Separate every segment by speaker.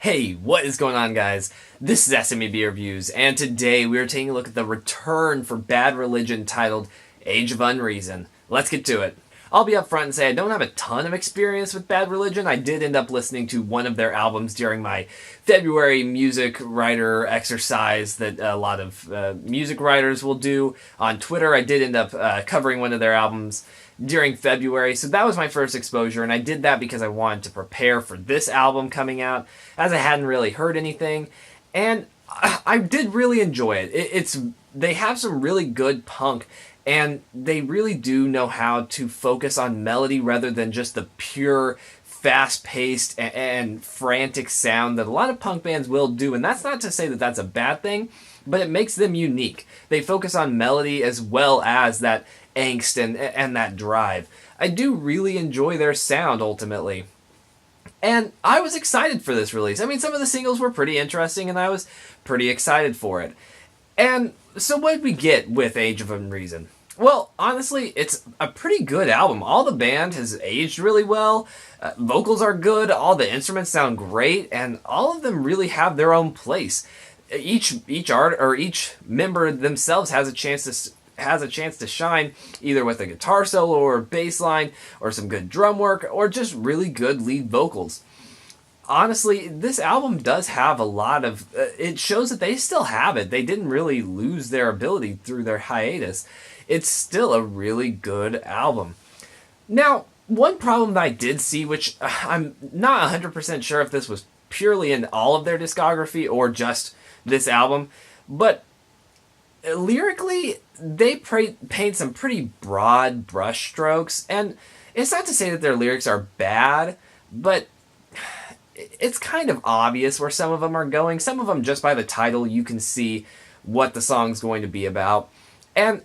Speaker 1: Hey, what is going on, guys? This is SMEB Reviews, and today we are taking a look at the return for Bad Religion titled Age of Unreason. Let's get to it. I'll be upfront and say I don't have a ton of experience with Bad Religion. I did end up listening to one of their albums during my February music writer exercise that a lot of music writers will do on Twitter. I did end up covering one of their albums during February, so that was my first exposure, and I did that because I wanted to prepare for this album coming out, as I hadn't really heard anything, and I did really enjoy it. They have some really good punk, and they really do know how to focus on melody rather than just the pure, fast-paced and frantic sound that a lot of punk bands will do, and that's not to say that that's a bad thing, but it makes them unique. They focus on melody as well as that angst and that drive. I do really enjoy their sound, ultimately. And I was excited for this release. I mean, some of the singles were pretty interesting, and I was pretty excited for it. And so what did we get with Age of Unreason? Well, honestly, it's a pretty good album. All the band has aged really well. Vocals are good. All the instruments sound great, and all of them really have their own place. Each member themselves has a chance to shine, either with a guitar solo or a bass line or some good drum work or just really good lead vocals. Honestly, this album does have a lot of it shows that they still have it. They didn't really lose their ability through their hiatus. It's still a really good album. Now, one problem that I did see, which I'm not 100% sure if this was purely in all of their discography or just this album, but lyrically, they paint some pretty broad brushstrokes, and it's not to say that their lyrics are bad, but it's kind of obvious where some of them are going. Some of them, just by the title, you can see what the song's going to be about. And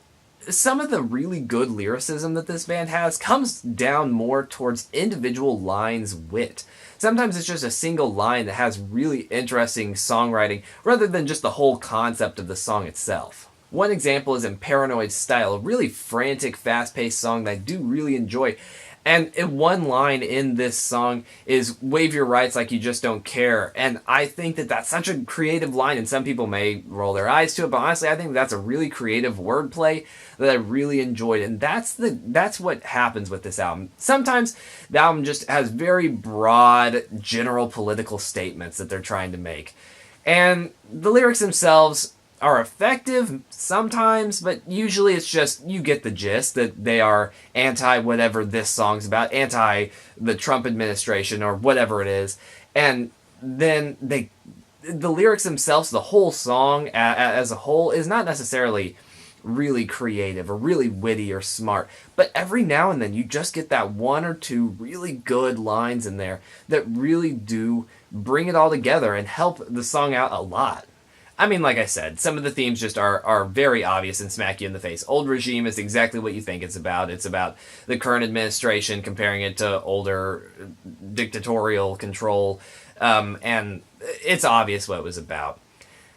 Speaker 1: some of the really good lyricism that this band has comes down more towards individual lines' wit. Sometimes it's just a single line that has really interesting songwriting rather than just the whole concept of the song itself. One example is in Paranoid Style, a really frantic, fast-paced song that I do really enjoy. And one line in this song is, "Wave your rights like you just don't care." And I think that that's such a creative line, and some people may roll their eyes to it, but honestly, I think that's a really creative wordplay that I really enjoyed. And that's what happens with this album. Sometimes the album just has very broad, general political statements that they're trying to make. And the lyrics themselves are effective sometimes, but usually it's just, you get the gist, that they are anti whatever this song's about, anti the Trump administration or whatever it is, and then the lyrics themselves, the whole song as a whole, is not necessarily really creative or really witty or smart, but every now and then you just get that one or two really good lines in there that really do bring it all together and help the song out a lot. I mean, like I said, some of the themes just are very obvious and smack you in the face. Old Regime is exactly what you think it's about. It's about the current administration, comparing it to older dictatorial control, and it's obvious what it was about.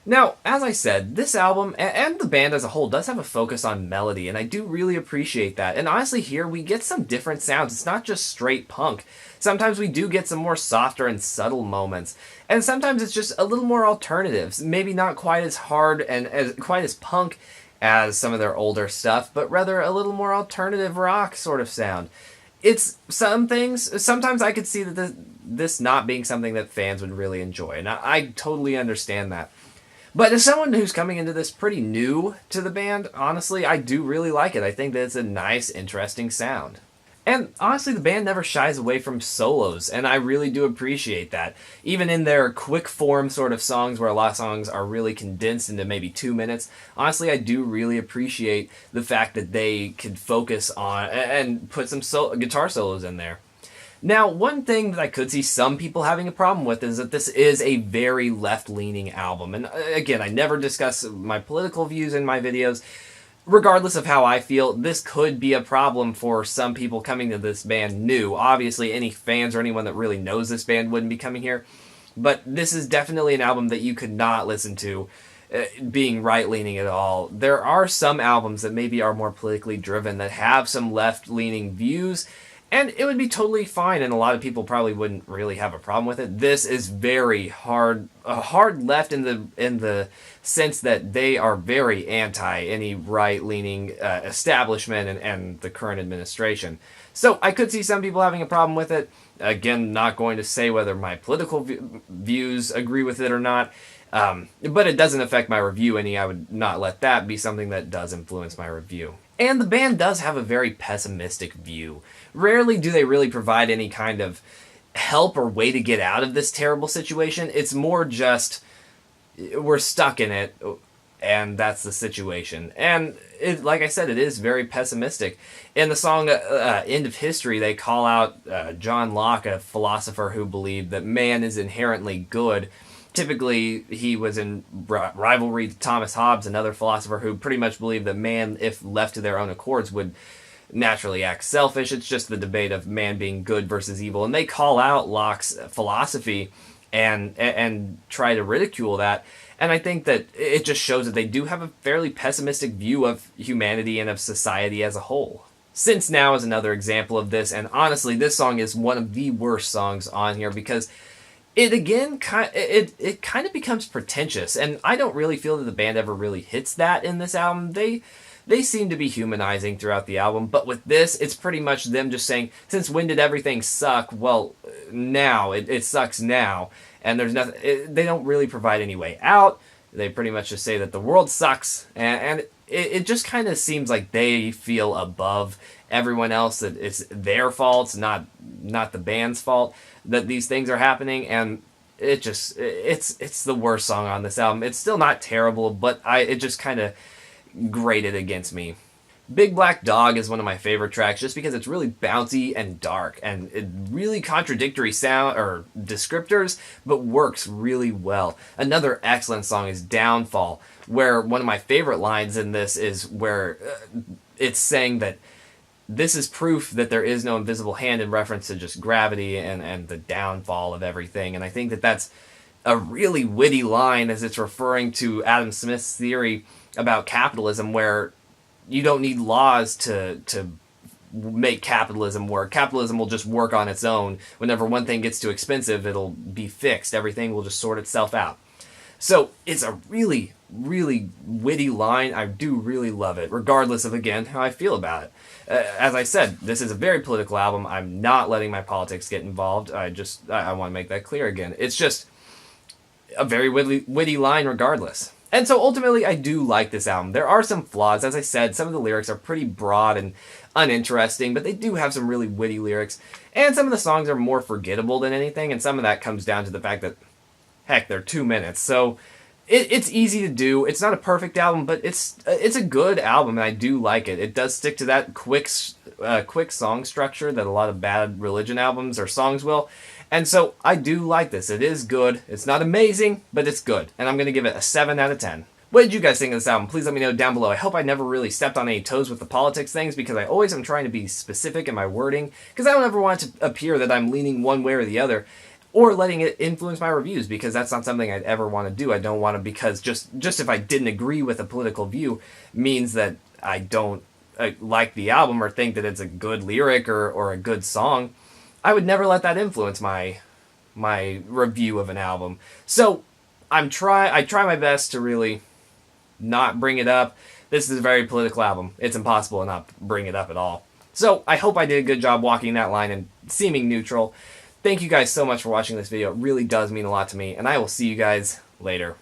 Speaker 1: Now, as I said, this album, and the band as a whole, does have a focus on melody, and I do really appreciate that. And honestly, here we get some different sounds. It's not just straight punk. Sometimes we do get some more softer and subtle moments, and sometimes it's just a little more alternatives. Maybe not quite as hard and quite as punk as some of their older stuff, but rather a little more alternative rock sort of sound. It's some things, sometimes I could see that this not being something that fans would really enjoy, and I totally understand that. But as someone who's coming into this pretty new to the band, honestly, I do really like it. I think that it's a nice, interesting sound. And honestly, the band never shies away from solos, and I really do appreciate that. Even in their quick form sort of songs, where a lot of songs are really condensed into maybe 2 minutes, honestly, I do really appreciate the fact that they could focus on and put some guitar solos in there. Now, one thing that I could see some people having a problem with is that this is a very left-leaning album. And again, I never discuss my political views in my videos. Regardless of how I feel, this could be a problem for some people coming to this band new. Obviously, any fans or anyone that really knows this band wouldn't be coming here. But this is definitely an album that you could not listen to being right-leaning at all. There are some albums that maybe are more politically driven that have some left-leaning views, And it would be totally fine, and a lot of people probably wouldn't really have a problem with it. This is very hard, hard left in the sense that they are very anti any right-leaning establishment and the current administration. So I could see some people having a problem with it. Again, not going to say whether my political views agree with it or not. But it doesn't affect my review any. I would not let that be something that does influence my review. And the band does have a very pessimistic view. Rarely do they really provide any kind of help or way to get out of this terrible situation. It's more just, we're stuck in it, and that's the situation. And like I said, it is very pessimistic. In the song End of History, they call out John Locke, a philosopher who believed that man is inherently good. Typically, he was in rivalry to Thomas Hobbes, another philosopher who pretty much believed that man, if left to their own accords, would naturally act selfish. It's just the debate of man being good versus evil. And they call out Locke's philosophy and try to ridicule that. And I think that it just shows that they do have a fairly pessimistic view of humanity and of society as a whole. Since Now is another example of this, and honestly, this song is one of the worst songs on here because it again it kind of becomes pretentious, and I don't really feel that the band ever really hits that in this album. They seem to be humanizing throughout the album, but with this, it's pretty much them just saying, since when did everything suck? Well, now it sucks now, and there's nothing. They don't really provide any way out. They pretty much just say that the world sucks, and it just kind of seems like they feel above everyone else, that it's their fault, not the band's fault that these things are happening. And it's the worst song on this album. It's still not terrible, but it just kind of grated against me. Big Black Dog is one of my favorite tracks just because it's really bouncy and dark and really contradictory sound or descriptors, but works really well. Another excellent song is Downfall, where one of my favorite lines in this is where it's saying that this is proof that there is no invisible hand, in reference to just gravity and the downfall of everything. And I think that that's a really witty line, as it's referring to Adam Smith's theory about capitalism, where you don't need laws to make capitalism work. Capitalism will just work on its own. Whenever one thing gets too expensive, it'll be fixed. Everything will just sort itself out. So it's a really, really witty line. I do really love it, regardless of, again, how I feel about it. As I said, this is a very political album. I'm not letting my politics get involved. I want to make that clear again. It's just a very witty line regardless. And so ultimately, I do like this album. There are some flaws. As I said, some of the lyrics are pretty broad and uninteresting, but they do have some really witty lyrics. And some of the songs are more forgettable than anything, and some of that comes down to the fact that, heck, they're 2 minutes. So it's easy to do. It's not a perfect album, but it's a good album, and I do like it. It does stick to that quick song structure that a lot of Bad Religion albums or songs will. And so I do like this. It is good. It's not amazing, but it's good. And I'm going to give it a 7 out of 10. What did you guys think of this album? Please let me know down below. I hope I never really stepped on any toes with the politics things, because I always am trying to be specific in my wording, because I don't ever want it to appear that I'm leaning one way or the other, or letting it influence my reviews, because that's not something I'd ever want to do. I don't want to, because just if I didn't agree with a political view means that I don't like the album or think that it's a good lyric or a good song. I would never let that influence my review of an album. So I try my best to really not bring it up. This is a very political album. It's impossible to not bring it up at all. So I hope I did a good job walking that line and seeming neutral. Thank you guys so much for watching this video. It really does mean a lot to me, and I will see you guys later.